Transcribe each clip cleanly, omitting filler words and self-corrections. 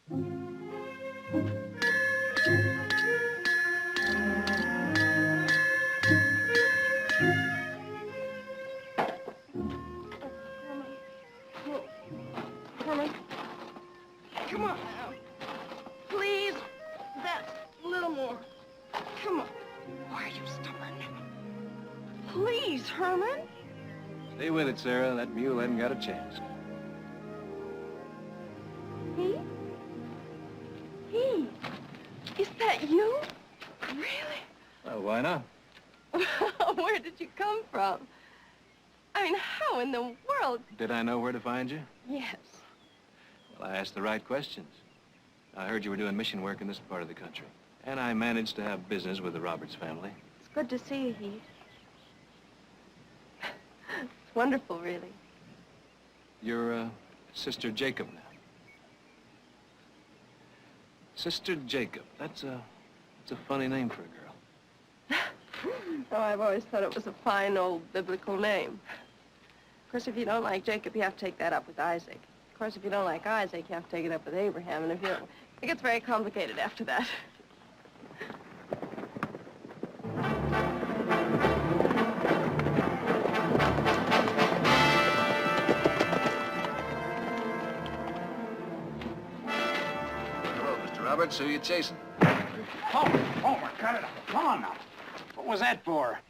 Herman, come on now. Please, that's a little more. Come on. Why are you stubborn? Please, Herman. Stay with it, Sarah. That mule hasn't got a chance. He? Is that you? Really? Well, why not? Where did you come from? I mean, how in the world? Did I know where to find you? Yes. Well, I asked the right questions. I heard you were doing mission work in this part of the country. And I managed to have business with the Roberts family. It's good to see you, Heath. It's wonderful, really. You're, Sister Jacob now. Sister Jacob. That's a funny name for a girl. Oh, I've always thought it was a fine old biblical name. Of course, if you don't like Jacob, you have to take that up with Isaac. Of course, if you don't like Isaac, you have to take it up with Abraham. And if you don't, it gets very complicated after that. Roberts, who are you chasing? Homer, cut it out. Come on now. What was that for?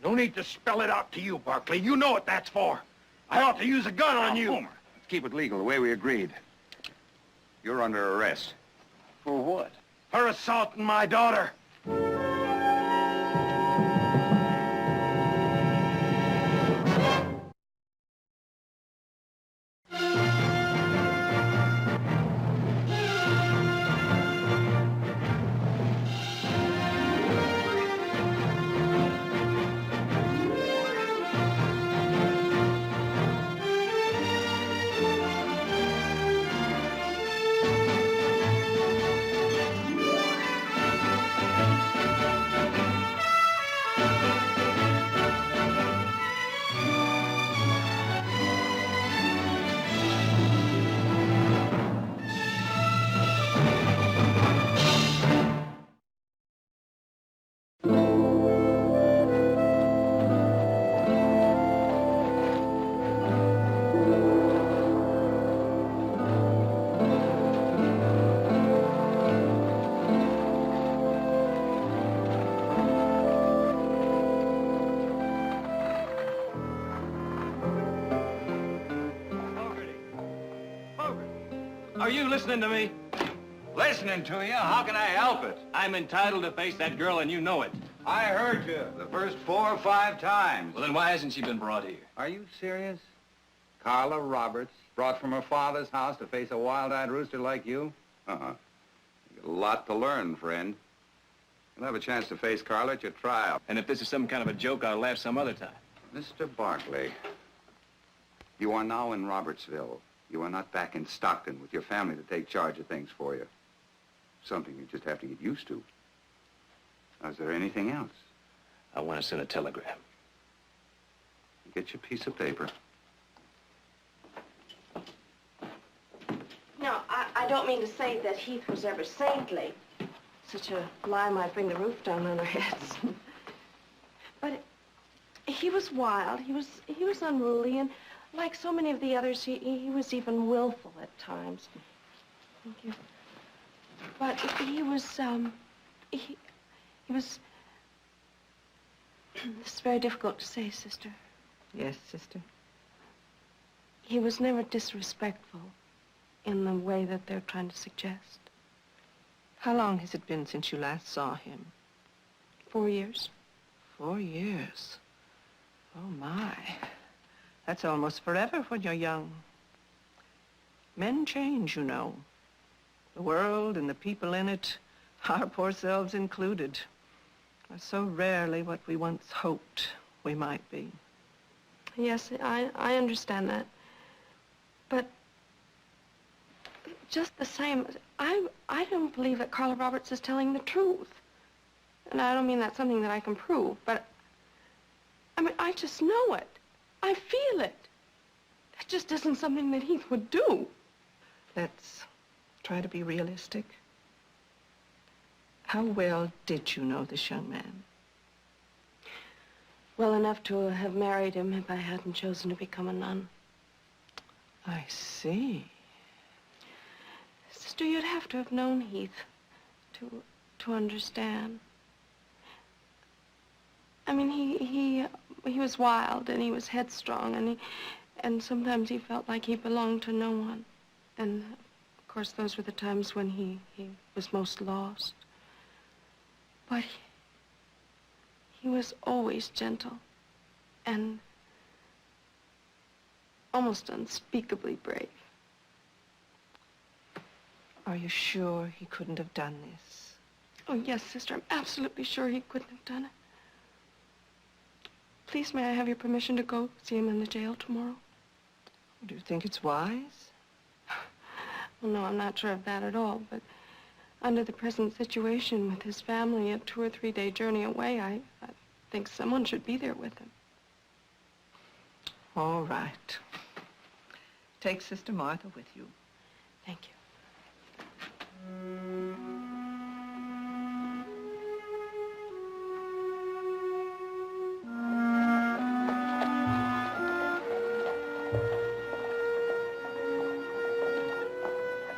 No need to spell it out to you, Barkley. You know what that's for. I ought to use a gun on you. Homer, let's keep it legal, the way we agreed. You're under arrest. For what? For assaulting my daughter. Are you listening to me? Listening to you? How can I help it? I'm entitled to face that girl, and you know it. I heard you the first 4 or 5 times. Well, then why hasn't she been brought here? Are you serious? Carla Roberts, brought from her father's house to face a wild-eyed rooster like you? Uh-huh. You got a lot to learn, friend. You'll have a chance to face Carla at your trial. And if this is some kind of a joke, I'll laugh some other time. Mr. Barkley, you are now in Robertsville. You are not back in Stockton with your family to take charge of things for you. Something you just have to get used to. Now, is there anything else? I want to send a telegram. Get your piece of paper. No, I don't mean to say that Heath was ever saintly. Such a lie might bring the roof down on our heads. But he was wild. He was unruly, and like so many of the others, he was even willful at times. Thank you. But he was, he was... This is very difficult to say, sister. Yes, sister? He was never disrespectful in the way that they're trying to suggest. How long has it been since you last saw him? 4 years. 4 years? Oh, my. That's almost forever when you're young. Men change, you know. The world and the people in it, our poor selves included, are so rarely what we once hoped we might be. Yes, I understand that. But just the same, I don't believe that Carla Roberts is telling the truth. And I don't mean that's something that I can prove, but I mean, I just know it. I feel it. That just isn't something that Heath would do. Let's try to be realistic. How well did you know this young man? Well enough to have married him if I hadn't chosen to become a nun. I see. Sister, you'd have to have known Heath to understand. I mean, he was wild and he was headstrong and sometimes he felt like he belonged to no one. And of course, those were the times when he was most lost. But he was always gentle and almost unspeakably brave. Are you sure he couldn't have done this? Oh, yes, Sister. I'm absolutely sure he couldn't have done it. Please, may I have your permission to go see him in the jail tomorrow? Do you think it's wise? Well, no, I'm not sure of that at all, but under the present situation with his family, a 2 or 3 day journey away, I think someone should be there with him. All right. Take Sister Martha with you. Thank you.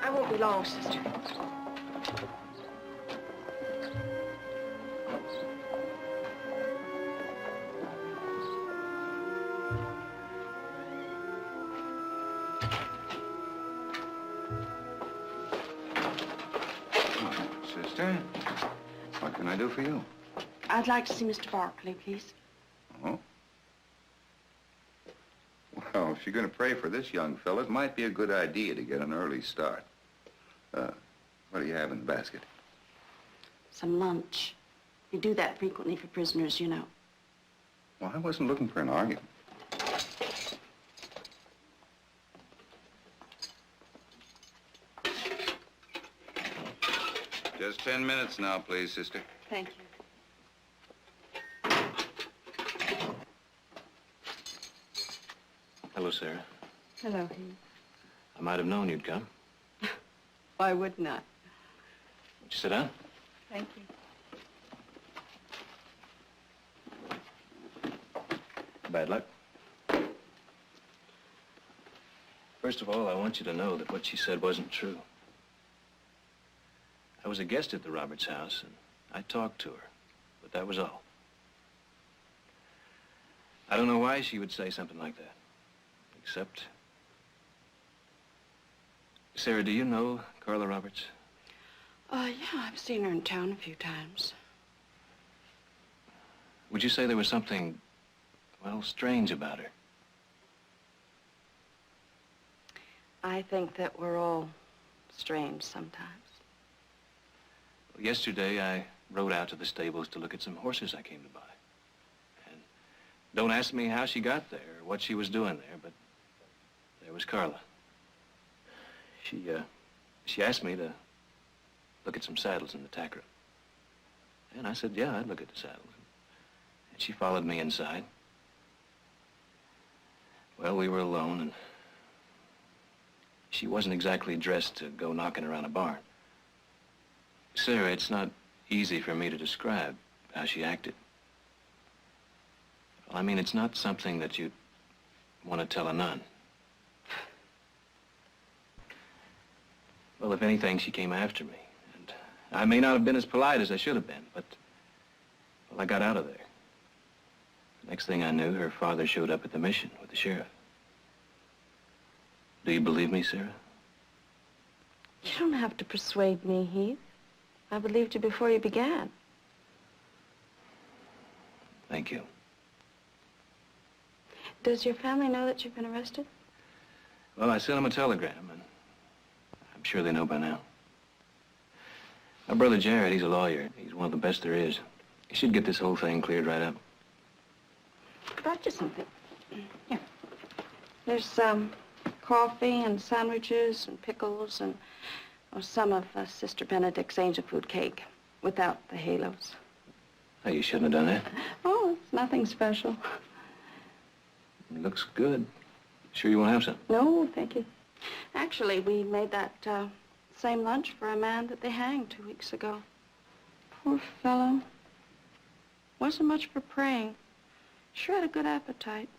I won't be long, Sister. Sister, what can I do for you? I'd like to see Mr. Barkley, please. Oh? Well, if you're going to pray for this young fellow, it might be a good idea to get an early start. What do you have in the basket? Some lunch. You do that frequently for prisoners, you know. Well, I wasn't looking for an argument. Just 10 minutes now, please, sister. Thank you. Hello, Sarah. Hello, Heath. I might have known you'd come. Why would not? Would you sit down? Thank you. Bad luck. First of all, I want you to know that what she said wasn't true. I was a guest at the Roberts house, and I talked to her, but that was all. I don't know why she would say something like that, except... Sarah, do you know Carla Roberts? Yeah, I've seen her in town a few times. Would you say there was something, well, strange about her? I think that we're all strange sometimes. Yesterday, I rode out to the stables to look at some horses I came to buy. And don't ask me how she got there or what she was doing there, but there was Carla. She asked me to look at some saddles in the tack room. And I said, yeah, I'd look at the saddles. And she followed me inside. Well, we were alone, and she wasn't exactly dressed to go knocking around a barn. Sarah, it's not easy for me to describe how she acted. Well, I mean, it's not something that you'd want to tell a nun. Well, if anything, she came after me. And I may not have been as polite as I should have been, but, well, I got out of there. The next thing I knew, her father showed up at the mission with the sheriff. Do you believe me, Sarah? You don't have to persuade me, Heath. I believed you before you began. Thank you. Does your family know that you've been arrested? Well, I sent them a telegram, and I'm sure they know by now. My brother Jared, he's a lawyer. He's one of the best there is. He should get this whole thing cleared right up. I brought you something. Here. There's coffee and sandwiches and pickles and some of Sister Benedict's angel food cake without the halos. Oh, you shouldn't have done that. Oh, it's nothing special. It looks good. Sure you won't have some? No, thank you. Actually, we made that same lunch for a man that they hanged 2 weeks ago. Poor fellow. Wasn't much for praying. Sure had a good appetite.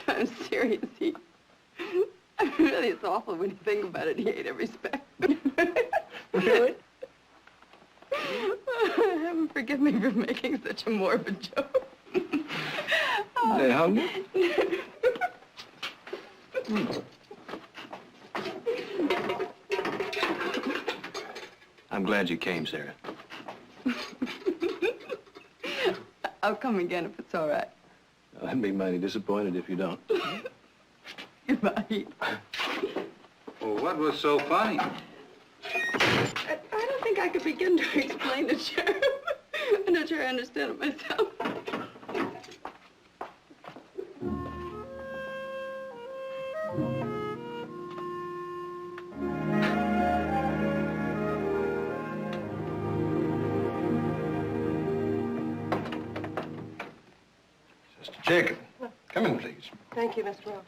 I'm serious. Really, it's awful when you think about it. He ate every speck. Really? Heaven forgive me for making such a morbid joke. They hungry? I'm glad you came, Sarah. I'll come again if it's all right. I'd be mighty disappointed if you don't. Goodbye. Well, what was so funny? I don't think I could begin to explain it, Sheriff. I'm not sure I understand it myself. Sister Jacob, come in, please. Thank you, Mr. Rowe.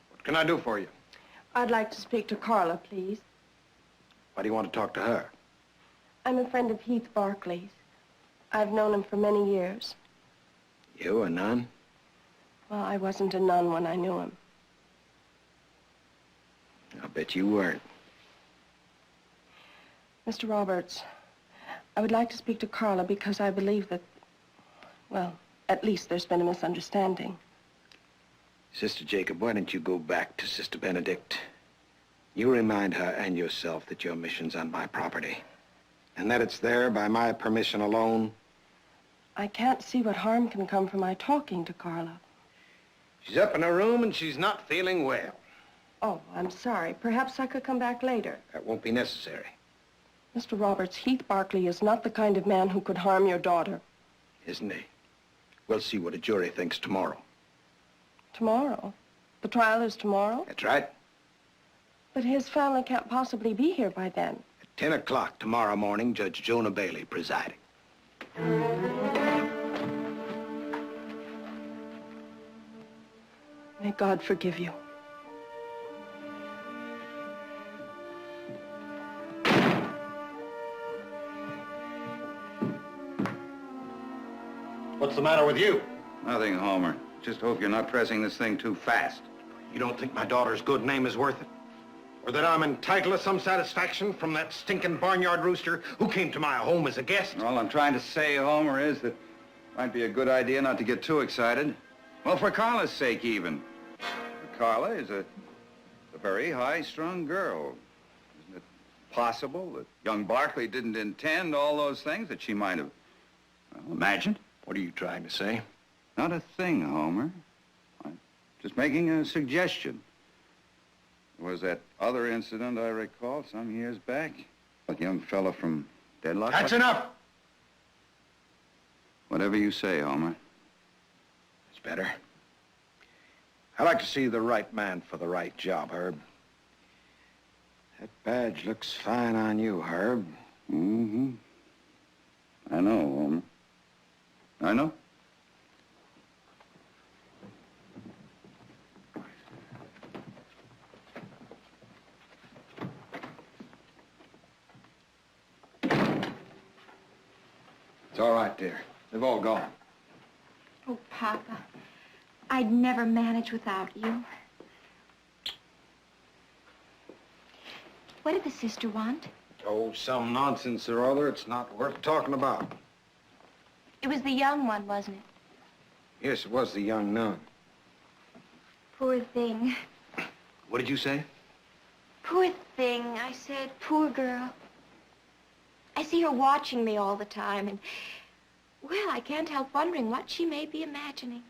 What can I do for you? I'd like to speak to Carla, please. Why do you want to talk to her? I'm a friend of Heath Barclay's. I've known him for many years. You, a nun? Well, I wasn't a nun when I knew him. I'll bet you weren't. Mr. Roberts, I would like to speak to Carla because I believe that, well, at least there's been a misunderstanding. Sister Jacob, why don't you go back to Sister Benedict? You remind her and yourself that your mission's on my property, and that it's there by my permission alone. I can't see what harm can come from my talking to Carla. She's up in her room and she's not feeling well. Oh, I'm sorry. Perhaps I could come back later. That won't be necessary. Mr. Roberts, Heath Barclay is not the kind of man who could harm your daughter. Isn't he? We'll see what a jury thinks tomorrow. Tomorrow? The trial is tomorrow? That's right. But his family can't possibly be here by then. At 10 o'clock tomorrow morning, Judge Jonah Bailey presiding. May God forgive you. What's the matter with you? Nothing, Homer. Just hope you're not pressing this thing too fast. You don't think my daughter's good name is worth it? Or that I'm entitled to some satisfaction from that stinking barnyard rooster who came to my home as a guest? All I'm trying to say, Homer, is that it might be a good idea not to get too excited. Well, for Carla's sake, even. Carla is a very high-strung girl. Isn't it possible that young Barclay didn't intend all those things that she might have, well, imagined? What are you trying to say? Not a thing, Homer. I'm just making a suggestion. There was that other incident I recall some years back. That young fella from Deadlock. That's enough! Whatever you say, Homer. It's better. I like to see the right man for the right job, Herb. That badge looks fine on you, Herb. Mm-hmm. I know, Homer. I know. It's all right, dear. They've all gone. Oh, Papa, I'd never manage without you. What did the sister want? Oh, some nonsense or other. It's not worth talking about. It was the young one, wasn't it? Yes, it was the young nun. Poor thing. What did you say? Poor thing, I said. Poor girl. I see her watching me all the time, and, well, I can't help wondering what she may be imagining.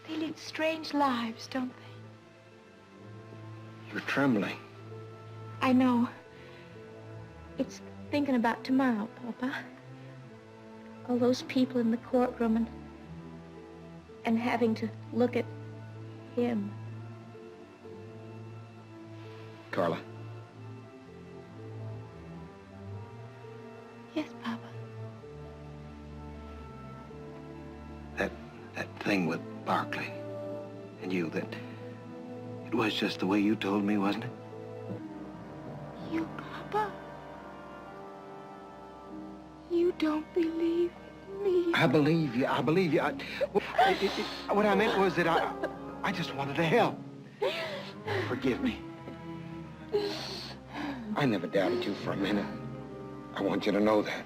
They lead strange lives, don't they? You're trembling. I know. It's thinking about tomorrow, Papa. All those people in the courtroom and having to look at him. Carla. Yes, Papa. That thing with Barkley and you, that it was just the way you told me, wasn't it? You, Papa? You don't believe me? I believe you. I believe you. What I meant was that I just wanted to help. Forgive me. I never doubted you for a minute. I want you to know that.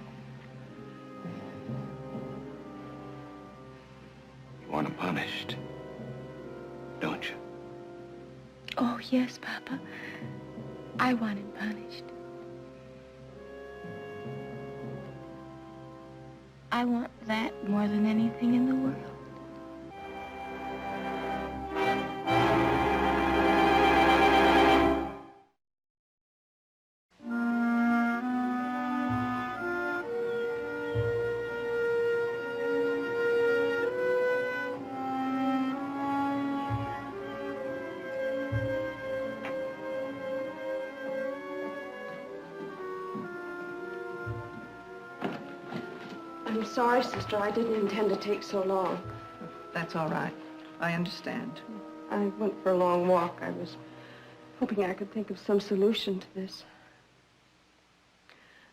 You want him punished, don't you? Oh, yes, Papa. I want him punished. I want that more than anything in the world. I'm sorry, sister. I didn't intend to take so long. That's all right. I understand. I went for a long walk. I was hoping I could think of some solution to this.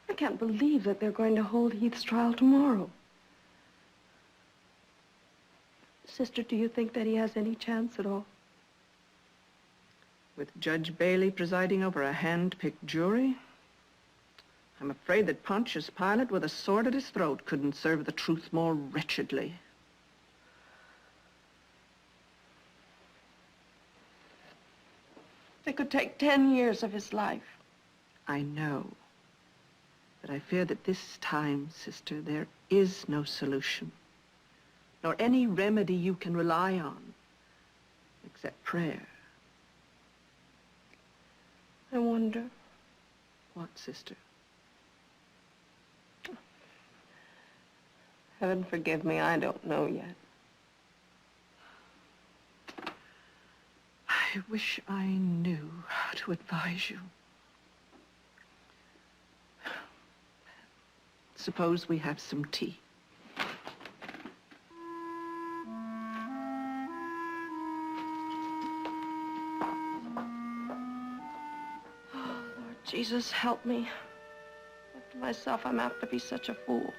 I can't believe that they're going to hold Heath's trial tomorrow. Sister, do you think that he has any chance at all? With Judge Bailey presiding over a hand-picked jury, I'm afraid that Pontius Pilate with a sword at his throat couldn't serve the truth more wretchedly. They could take 10 years of his life. I know. But I fear that this time, sister, there is no solution, nor any remedy you can rely on, except prayer. I wonder. What, sister? Heaven forgive me, I don't know yet. I wish I knew how to advise you. Suppose we have some tea. Oh, Lord Jesus, help me. Left to myself, I'm apt to be such a fool.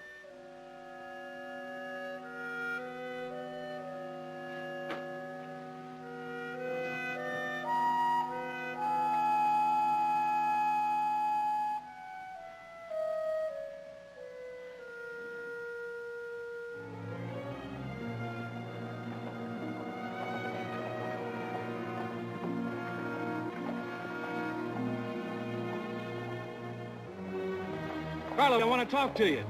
Carla, I want to talk to you.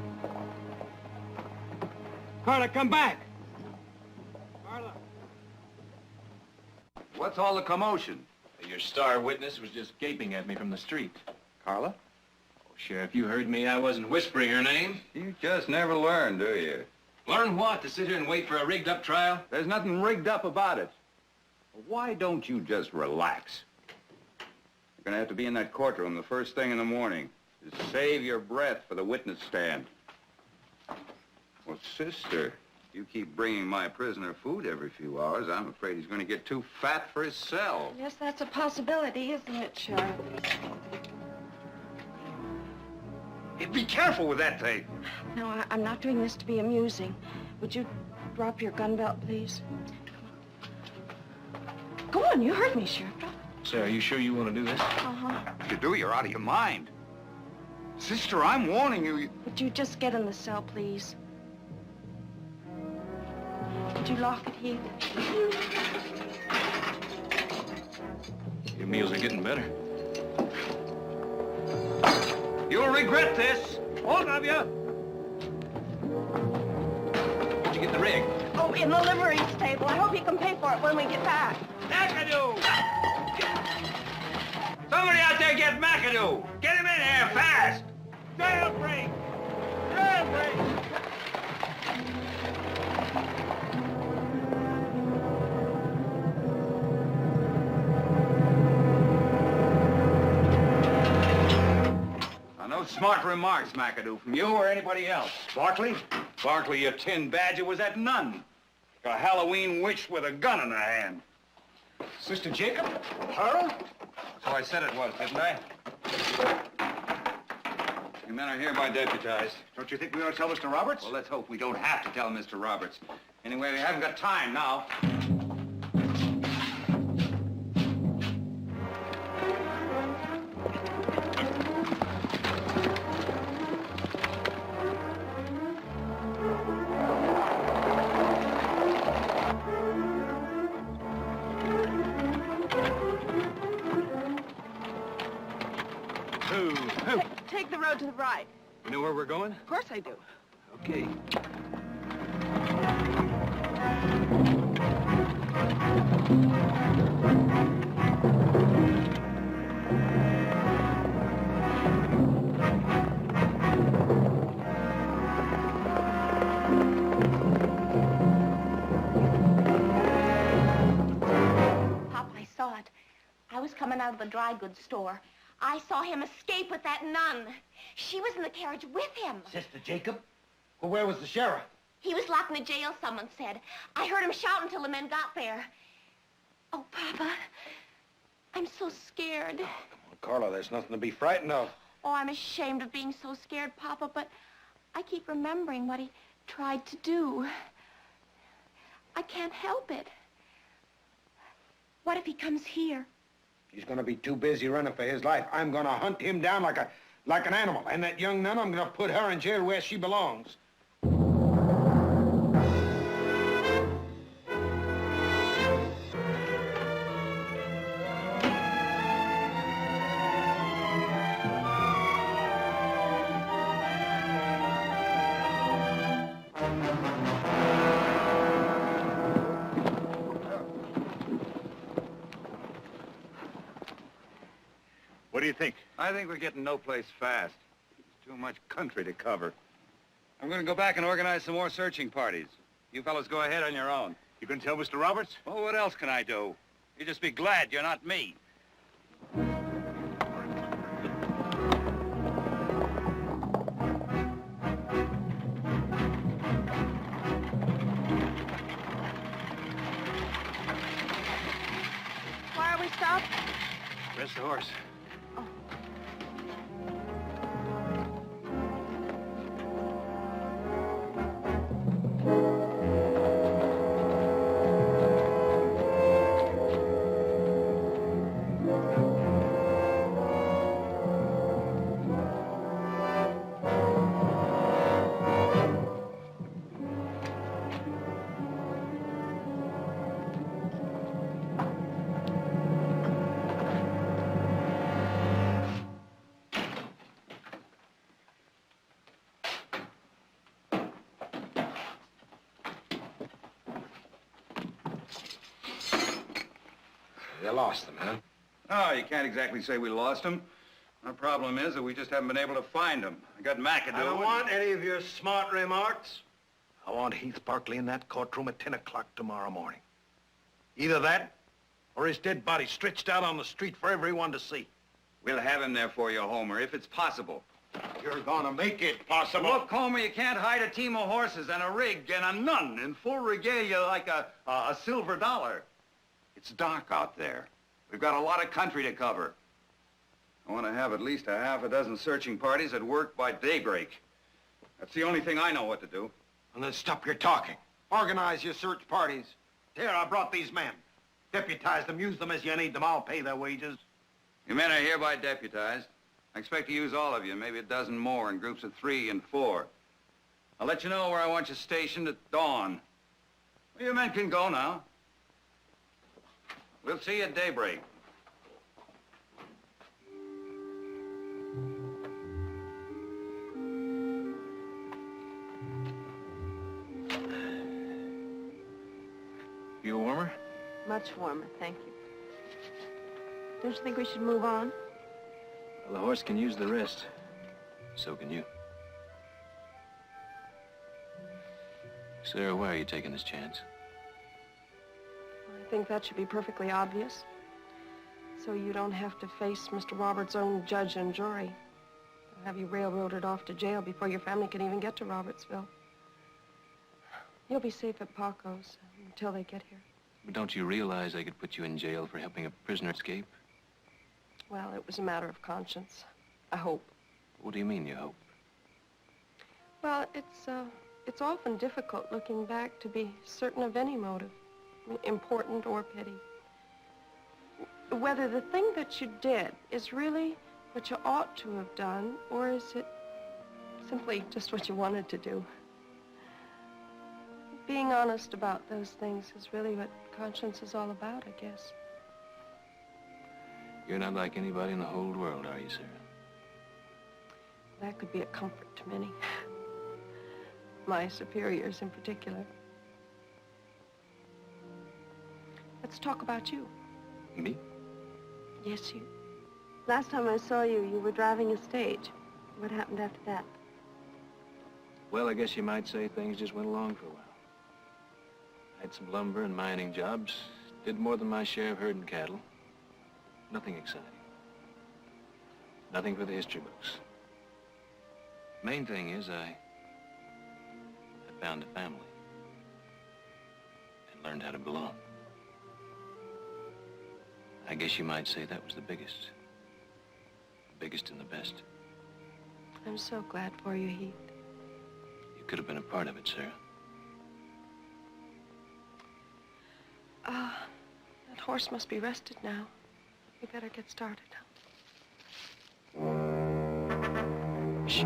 Carla, come back. Carla. What's all the commotion? Your star witness was just gaping at me from the street. Carla? Oh, Sheriff, you heard me. I wasn't whispering her name. You just never learn, do you? Learn what? To sit here and wait for a rigged-up trial? There's nothing rigged up about it. Why don't you just relax? You're gonna have to be in that courtroom the first thing in the morning. Just save your breath for the witness stand. Well, sister, you keep bringing my prisoner food every few hours. I'm afraid he's going to get too fat for his cell. Yes, that's a possibility, isn't it, Sheriff? Hey, be careful with that thing. No, I'm not doing this to be amusing. Would you drop your gun belt, please? Go on, you heard me, Sheriff. Drop it. Sarah, are you sure you want to do this? Uh-huh. If you do, you're out of your mind. Sister, I'm warning you. Would you just get in the cell, please? Would you lock it, Heath? Your meals are getting better. You'll regret this. Both of you. Where'd you get the rig? Oh, in the livery stable. I hope you can pay for it when we get back. McAdoo! Somebody out there get McAdoo! Get him in here, fast! Jailbreak! Jailbreak! No smart remarks, McAdoo, from you or anybody else. Barkley? Barkley, your tin badger was at none. A Halloween witch with a gun in her hand. Sister Jacob? Her? So I said it was, didn't I? You men are hereby deputized. Don't you think we ought to tell Mr. Roberts? Well, let's hope we don't have to tell Mr. Roberts. Anyway, we haven't got time now. Take the road to the right. You know where we're going? Of course I do. Okay. Pop, I saw it. I was coming out of the dry goods store. I saw him escape with that nun. She was in the carriage with him. Sister Jacob? Well, where was the sheriff? He was locked in the jail, someone said. I heard him shout until the men got there. Oh, Papa, I'm so scared. Come on, Carla, there's nothing to be frightened of. Oh, I'm ashamed of being so scared, Papa, but I keep remembering what he tried to do. I can't help it. What if he comes here? He's gonna be too busy running for his life. I'm gonna hunt him down like an animal. And that young nun, I'm gonna put her in jail where she belongs. What do you think? I think we're getting no place fast. There's too much country to cover. I'm going to go back and organize some more searching parties. You fellas go ahead on your own. You gonna tell Mr. Roberts? Well, what else can I do? You just be glad you're not me. Why are we stopped? Rest the horse. You lost them, huh? Oh, you can't exactly say we lost him. Our problem is that we just haven't been able to find him. I got McAdoo. I don't want any of your smart remarks. I want Heath Barkley in that courtroom at 10 o'clock tomorrow morning. Either that, or his dead body stretched out on the street for everyone to see. We'll have him there for you, Homer, if it's possible. You're gonna make it possible. Look, Homer, you can't hide a team of horses and a rig and a nun in full regalia like a silver dollar. It's dark out there. We've got a lot of country to cover. I want to have at least a half a dozen searching parties at work by daybreak. That's the only thing I know what to do. And then stop your talking. Organize your search parties. Here, I brought these men. Deputize them, use them as you need them. I'll pay their wages. You men are hereby deputized. I expect to use all of you, maybe a dozen more in groups of 3 and 4. I'll let you know where I want you stationed at dawn. Well, you men can go now. We'll see you at daybreak. You warmer? Much warmer, thank you. Don't you think we should move on? Well, the horse can use the rest. So can you. Sarah, why are you taking this chance? I think that should be perfectly obvious. So you don't have to face Mr. Roberts' own judge and jury. They'll have you railroaded off to jail before your family can even get to Robertsville. You'll be safe at Paco's until they get here. But don't you realize they could put you in jail for helping a prisoner escape? Well, it was a matter of conscience. I hope. What do you mean, you hope? Well, it's often difficult looking back to be certain of any motive, important or petty. Whether the thing that you did is really what you ought to have done, or is it simply just what you wanted to do. Being honest about those things is really what conscience is all about, I guess. You're not like anybody in the whole world, are you, Sarah? That could be a comfort to many. My superiors in particular. Let's talk about you. Me? Yes, you. Last time I saw you, you were driving a stage. What happened after that? Well, I guess you might say things just went along for a while. I had some lumber and mining jobs. Did more than my share of herding cattle. Nothing exciting. Nothing for the history books. Main thing is I found a family. And learned how to belong. I guess you might say that was the biggest. The biggest and the best. I'm so glad for you, Heath. You could have been a part of it, Sarah. That horse must be rested now. We better get started. Shh.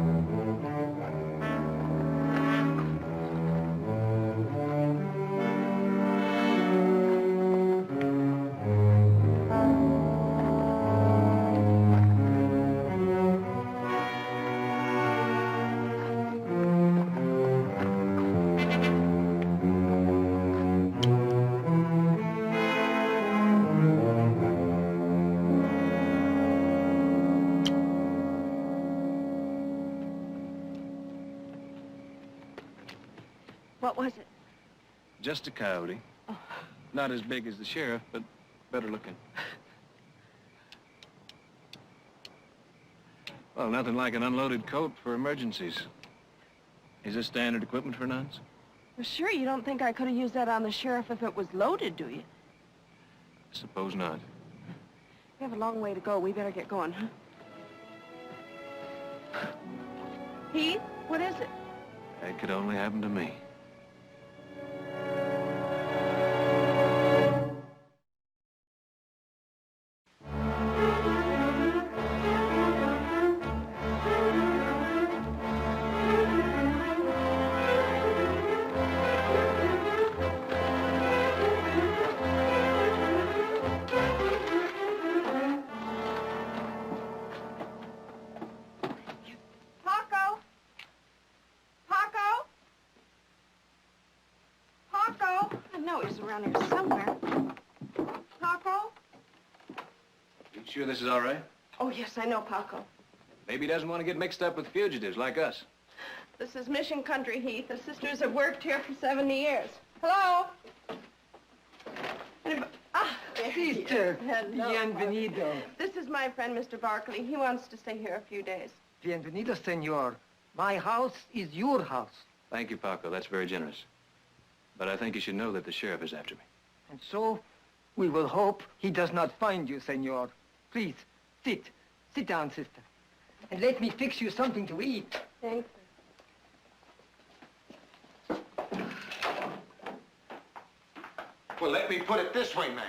What was it? Just a coyote. Oh. Not as big as the sheriff, but better looking. Well, nothing like an unloaded coat for emergencies. Is this standard equipment for nuns? Well, sure, you don't think I could have used that on the sheriff if it was loaded, do you? Suppose not. We have a long way to go. We better get going, huh? Heath, what is it? That could only happen to me. Paco! Paco! Paco! I know he's around here somewhere. Paco? You sure this is all right? Oh, yes, I know, Paco. Maybe he doesn't want to get mixed up with fugitives like us. This is Mission Country, Heath. The sisters have worked here for 70 years. Hello? There he is. Sister, Hello, bienvenido. Paco. This is my friend, Mr. Barkley. He wants to stay here a few days. Bienvenido, senor. My house is your house. Thank you, Paco. That's very generous. But I think you should know that the sheriff is after me. And so, we will hope he does not find you, senor. Please, sit. Sit down, sister. And let me fix you something to eat. Thanks. Well, let me put it this way, ma'am.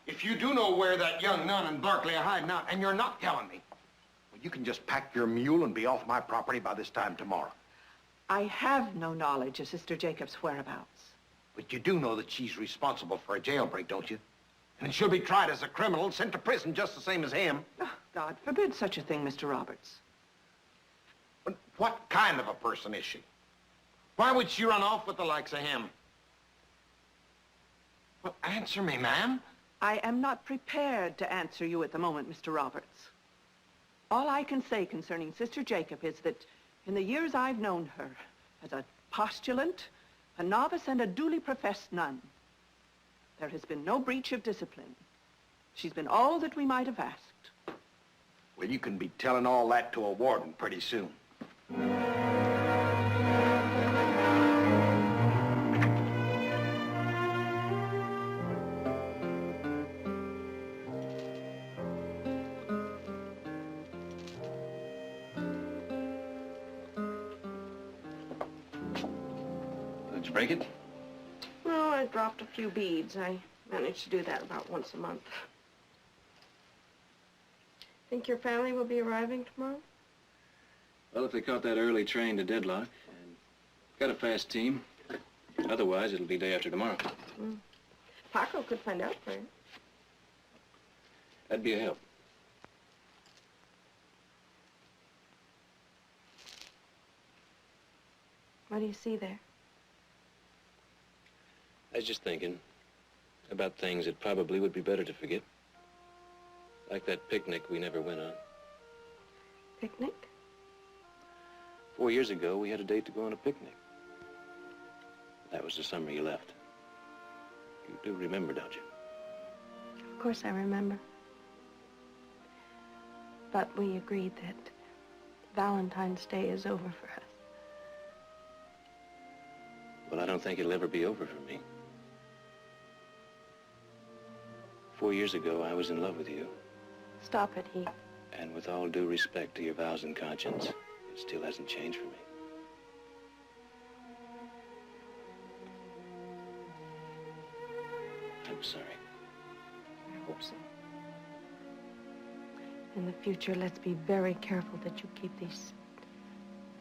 If you do know where that young nun and Barkley are hiding out, and you're not telling me, well, you can just pack your mule and be off my property by this time tomorrow. I have no knowledge of Sister Jacob's whereabouts. But you do know that she's responsible for a jailbreak, don't you? And she'll be tried as a criminal, sent to prison just the same as him. Oh, God forbid such a thing, Mr. Roberts. But what kind of a person is she? Why would she run off with the likes of him? Well, answer me, ma'am. I am not prepared to answer you at the moment, Mr. Roberts. All I can say concerning Sister Jacob is that in the years I've known her, as a postulant, a novice, and a duly professed nun, there has been no breach of discipline. She's been all that we might have asked. Well, you can be telling all that to a warden pretty soon. Did you break it? No, I dropped a few beads. I manage to do that about once a month. Think your family will be arriving tomorrow? Well, if they caught that early train to Deadlock and got a fast team, otherwise it'll be day after tomorrow. Paco could find out for you. That'd be a help. What do you see there? I was just thinking about things that probably would be better to forget. Like that picnic we never went on. Picnic? 4 years ago, we had a date to go on a picnic. That was the summer you left. You do remember, don't you? Of course I remember. But we agreed that Valentine's Day is over for us. Well, I don't think it'll ever be over for me. 4 years ago, I was in love with you. Stop it, Heath. And with all due respect to your vows and conscience, it still hasn't changed for me. I'm sorry. I hope so. In the future, let's be very careful that you keep these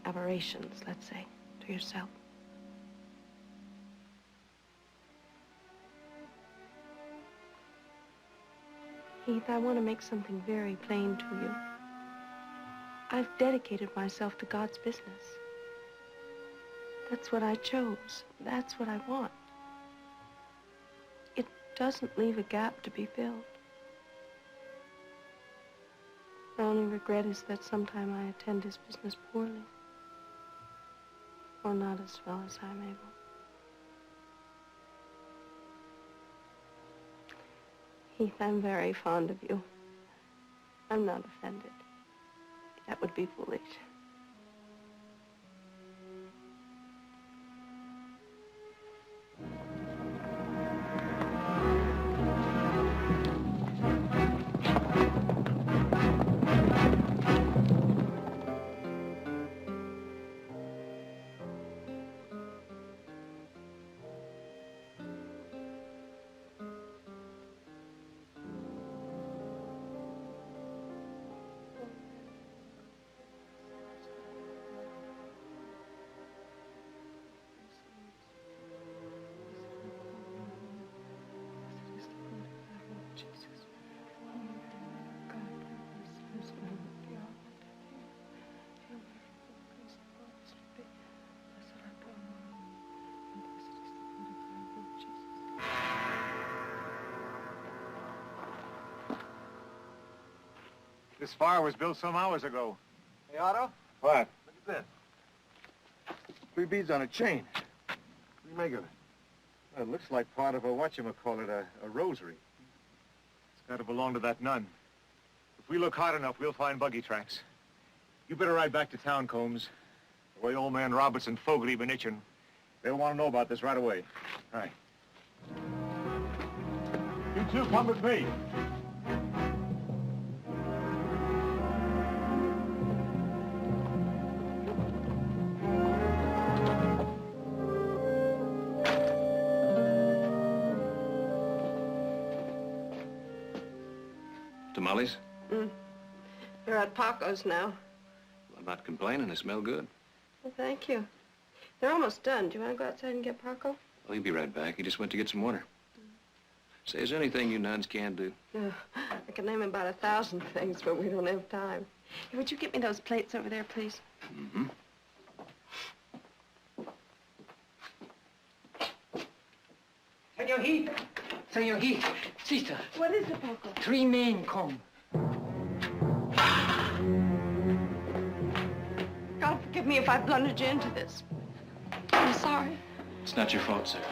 aberrations, let's say, to yourself. Heath, I want to make something very plain to you. I've dedicated myself to God's business. That's what I chose. That's what I want. It doesn't leave a gap to be filled. My only regret is that sometime I attend his business poorly. Or not as well as I'm able. Heath, I'm very fond of you. I'm not offended. That would be foolish. This fire was built some hours ago. Hey, Otto, What? look at this. 3 beads on a chain. What do you make of it? Well, it looks like part of a whatchamacallit, a rosary. It's got to belong to that nun. If we look hard enough, we'll find buggy tracks. You better ride back to town, Combs. The way old man Roberts and Fogarty been itching. They'll want to know about this right away. All right. You two come with me. Tamales? They're at Paco's now. I'm not complaining. They smell good. Well, thank you. They're almost done. Do you want to go outside and get Paco? Well, he'll be right back. He just went to get some water. Say, is there anything you nuns can't do? I can name about 1,000 things, but we don't have time. Hey, would you get me those plates over there, please? Mm-hmm. Senor Heath! Senor Heath! Sister! What is it, Paco? 3 men come. God forgive me if I blundered you into this. I'm sorry. It's not your fault, Sarah.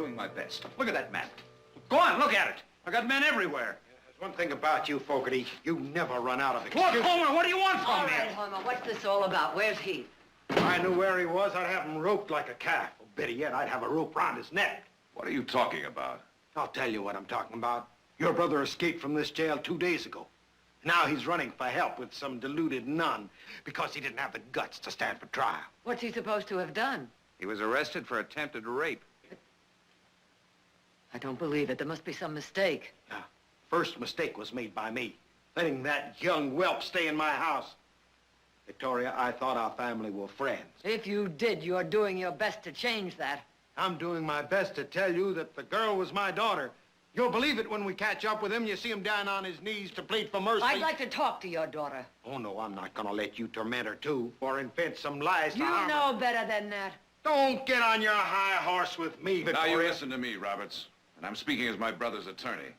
doing my best. Look at that map. Go on, look at it. I got men everywhere. There's one thing about you, Fogarty. You never run out of excuses. Look, Homer, what do you want from All me? right, Homer, what's this all about? Where's Heath? If I knew where he was, I'd have him roped like a calf. Or better yet, I'd have a rope round his neck. What are you talking about? I'll tell you what I'm talking about. Your brother escaped from this jail 2 days ago. Now he's running for help with some deluded nun because he didn't have the guts to stand for trial. What's he supposed to have done? He was arrested for attempted rape. I don't believe it. There must be some mistake. First mistake was made by me, letting that young whelp stay in my house. Victoria, I thought our family were friends. If you did, you're doing your best to change that. I'm doing my best to tell you that the girl was my daughter. You'll believe it when we catch up with him. You see him down on his knees to plead for mercy. I'd like to talk to your daughter. Oh, no, I'm not gonna let you torment her, too, or invent some lies to You harm her. know better than that. Don't get on your high horse with me, Now Victoria. you listen to me, Roberts. And I'm speaking as my brother's attorney.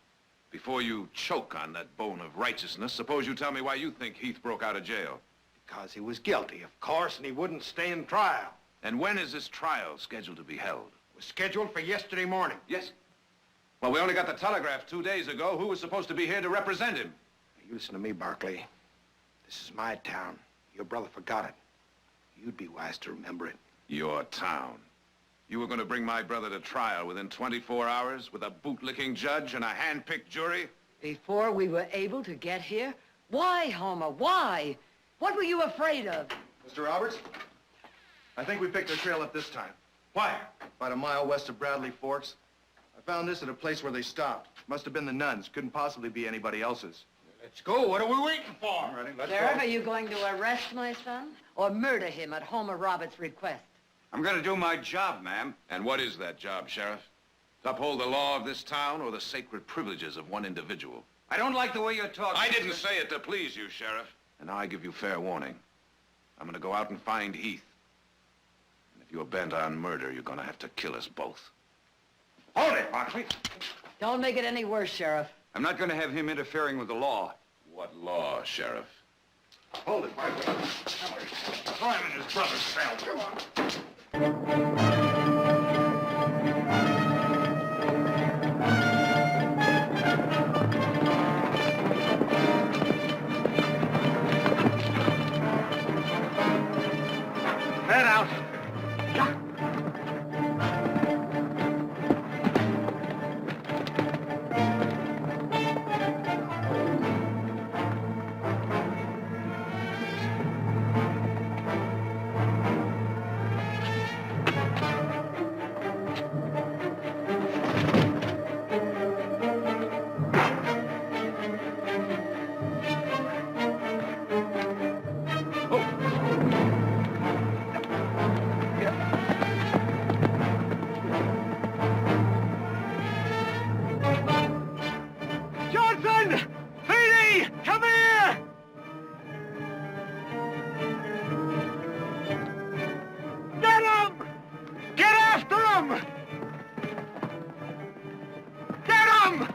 Before you choke on that bone of righteousness, suppose you tell me why you think Heath broke out of jail. Because he was guilty, of course, and he wouldn't stand trial. And when is this trial scheduled to be held? It was scheduled for yesterday morning. Yes. Well, we only got the telegraph 2 days ago. Who was supposed to be here to represent him? You listen to me, Barkley. This is my town. Your brother forgot it. You'd be wise to remember it. Your town. You were going to bring my brother to trial within 24 hours with a bootlicking judge and a hand-picked jury? Before we were able to get here? Why, Homer? Why? What were you afraid of? Mr. Roberts, I think we picked our trail up this time. Why? About a mile west of Bradley Forks. I found this at a place where they stopped. Must have been the nuns. Couldn't possibly be anybody else's. Let's go. What are we waiting for? All righty, let's Sheriff, go. are you going to arrest my son? Or murder him at Homer Roberts' request? I'm going to do my job, ma'am. And what is that job, Sheriff? To uphold the law of this town or the sacred privileges of one individual? I don't like the way you're talking. I didn't say it to please you, Sheriff. And now I give you fair warning. I'm going to go out and find Heath. And if you're bent on murder, you're going to have to kill us both. Hold it, Barkley. Don't make it any worse, Sheriff. I'm not going to have him interfering with the law. What law, Sheriff? Hold it, Barkley. Throw him in his brother's cell. Come on. Head out. Johnson! Feedy! Come here! Get him! Get after him! Get him!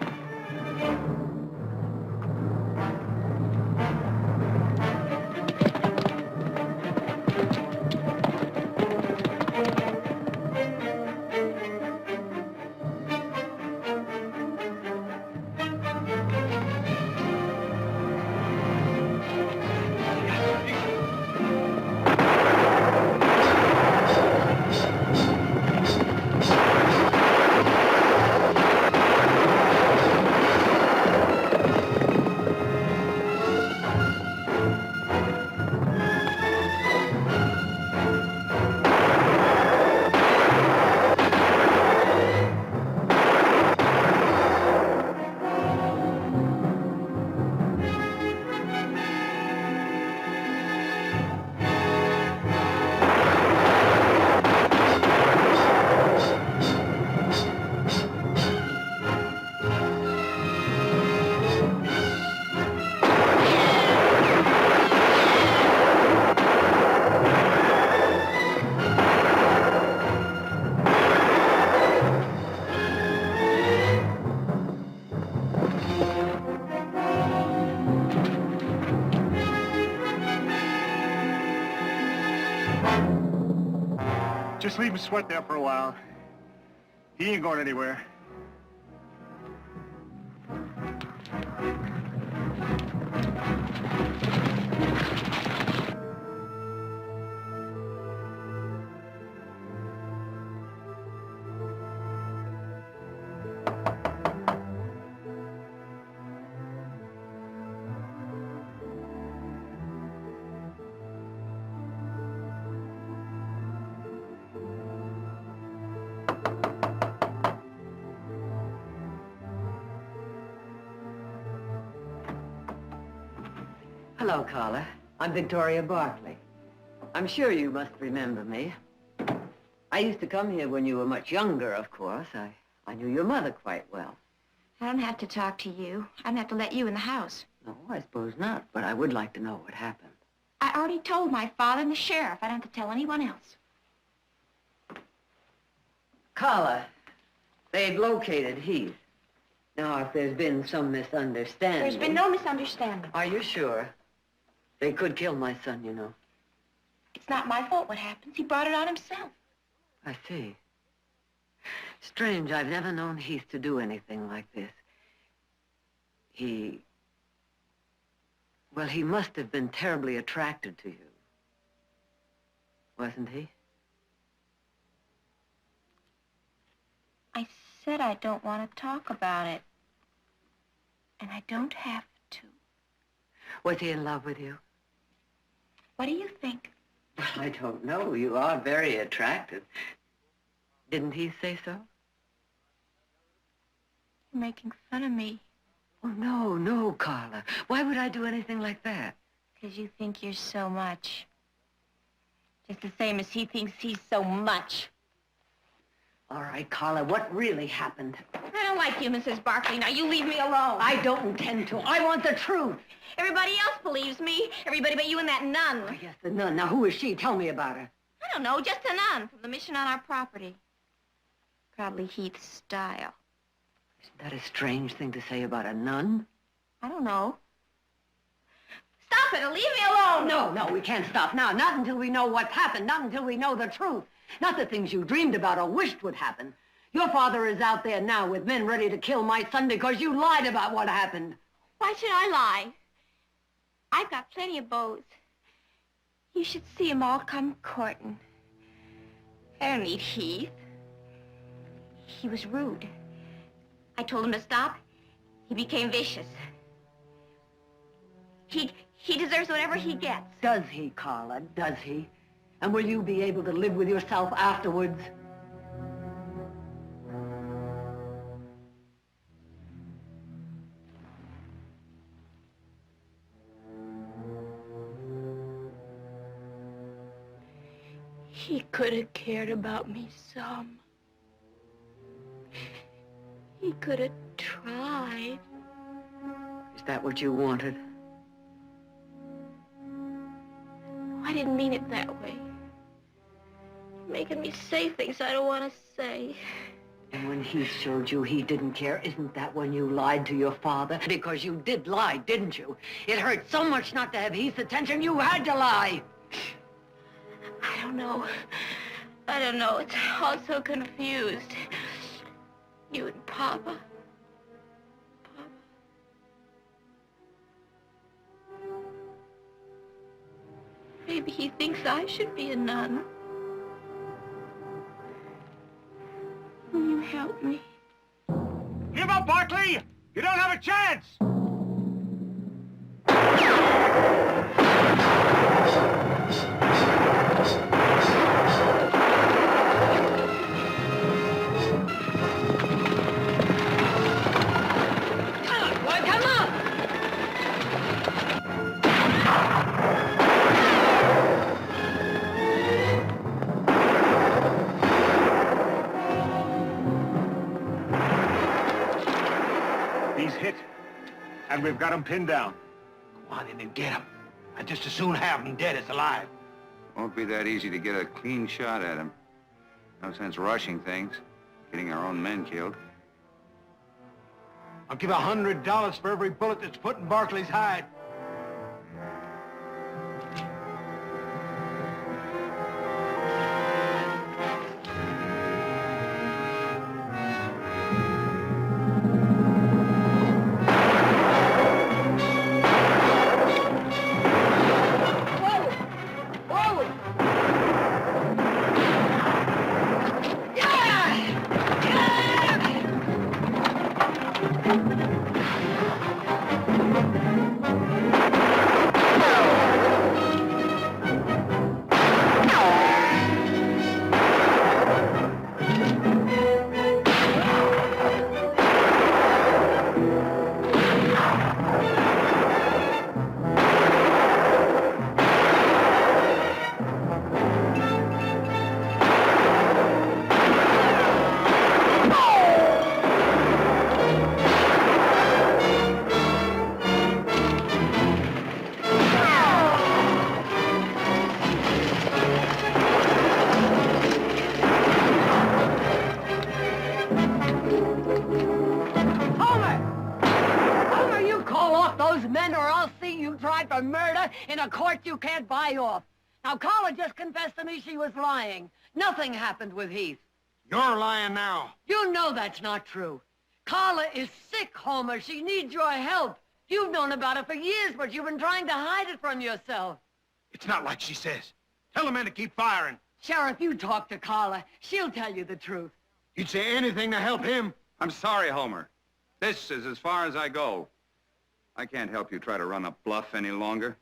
Just leave him sweat there for a while. He ain't going anywhere. Hello, Carla. I'm Victoria Barkley. I'm sure you must remember me. I used to come here when you were much younger, of course. I knew your mother quite well. I don't have to talk to you. I don't have to let you in the house. No, I suppose not, but I would like to know what happened. I already told my father and the sheriff. I don't have to tell anyone else. Carla, they've located Heath. Now, if there's been some misunderstanding... There's been no misunderstanding. Are you sure? They could kill my son, you know. It's not my fault what happens. He brought it on himself. I see. Strange, I've never known Heath to do anything like this. Well, he must have been terribly attracted to you. Wasn't he? I said I don't want to talk about it. And I don't have to. Was he in love with you? What do you think? Well, I don't know. You are very attractive. Didn't he say so? You're making fun of me. Oh, no, Carla. Why would I do anything like that? Because you think you're so much. Just the same as he thinks he's so much. All right, Carla, what really happened? I don't like you, Mrs. Barkley. Now, you leave me alone. I don't intend to. I want the truth. Everybody else believes me. Everybody but you and that nun. Oh, yes, the nun. Now, who is she? Tell me about her. I don't know, just a nun from the mission on our property. Probably Heath's style. Isn't that a strange thing to say about a nun? I don't know. Stop it or leave me alone! No, we can't stop now. Not until we know what's happened. Not until we know the truth. Not the things you dreamed about or wished would happen. Your father is out there now with men ready to kill my son because you lied about what happened. Why should I lie? I've got plenty of beaux. You should see 'em all come courting. I don't need Heath. He was rude. I told him to stop. He became vicious. He deserves whatever he gets. Does he, Carla? Does he? And will you be able to live with yourself afterwards? He could have cared about me some. He could have tried. Is that what you wanted? I didn't mean it that way. You're making me say things I don't want to say. And when he showed you he didn't care, isn't that when you lied to your father? Because you did lie, didn't you? It hurt so much not to have Heath's attention, you had to lie. I don't know. I don't know. It's all so confused. You and Papa. Maybe he thinks I should be a nun. Will you help me? Give up, Barkley! You don't have a chance! He's hit, and we've got him pinned down. Go on in and get him. I'd just as soon have him dead as alive. Won't be that easy to get a clean shot at him. No sense rushing things, getting our own men killed. I'll give $100 for every bullet that's put in Barkley's hide. Carla in a court you can't buy off. Now, Carla just confessed to me she was lying. Nothing happened with Heath. You're lying now. You know that's not true. Carla is sick, Homer. She needs your help. You've known about it for years, but you've been trying to hide it from yourself. It's not like she says. Tell the men to keep firing. Sheriff, you talk to Carla. She'll tell you the truth. You'd say anything to help him. I'm sorry, Homer. This is as far as I go. I can't help you try to run a bluff any longer.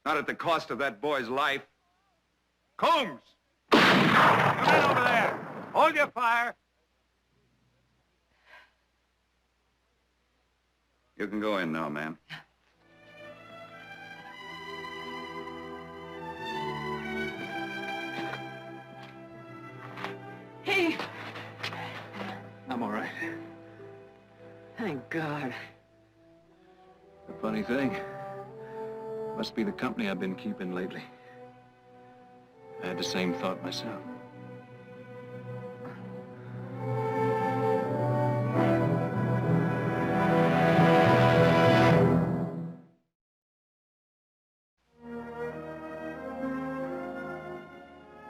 Not at the cost of that boy's life. Combs! Come in over there. Hold your fire. You can go in now, ma'am. Heath! I'm all right. Thank God. The funny thing, must be the company I've been keeping lately. I had the same thought myself.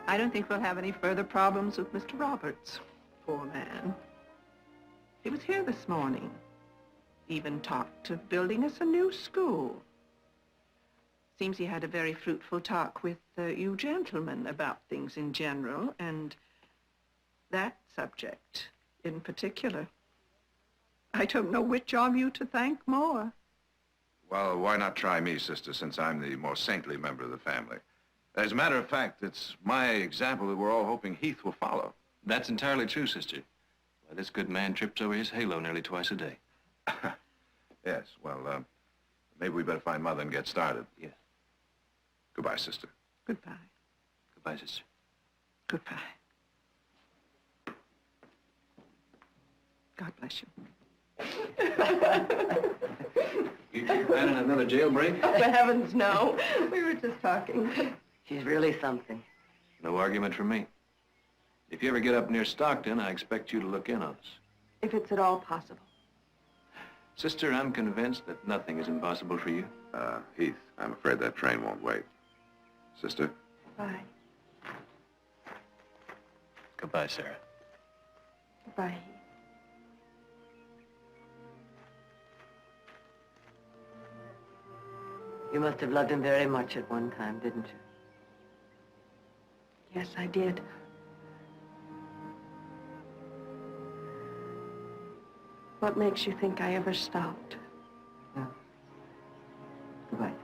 I don't think we'll have any further problems with Mr. Roberts. Poor man. He was here this morning. Even talked of building us a new school. Seems he had a very fruitful talk with you gentlemen about things in general, and that subject in particular. I don't know which of you to thank more. Well, why not try me, sister, since I'm the more saintly member of the family? As a matter of fact, it's my example that we're all hoping Heath will follow. That's entirely true, sister. Why, this good man trips over his halo nearly twice a day. Yes, well, maybe we better find Mother and get started. Yes. Goodbye, sister. Goodbye. Goodbye, sister. Goodbye. God bless you. You planning another jailbreak? Oh, heavens, no. We were just talking. She's really something. No argument from me. If you ever get up near Stockton, I expect you to look in on us. If it's at all possible. Sister, I'm convinced that nothing is impossible for you. Heath, I'm afraid that train won't wait. Sister? Bye. Goodbye, Sarah. Bye. You must have loved him very much at one time, didn't you? Yes, I did. What makes you think I ever stopped? No. Goodbye.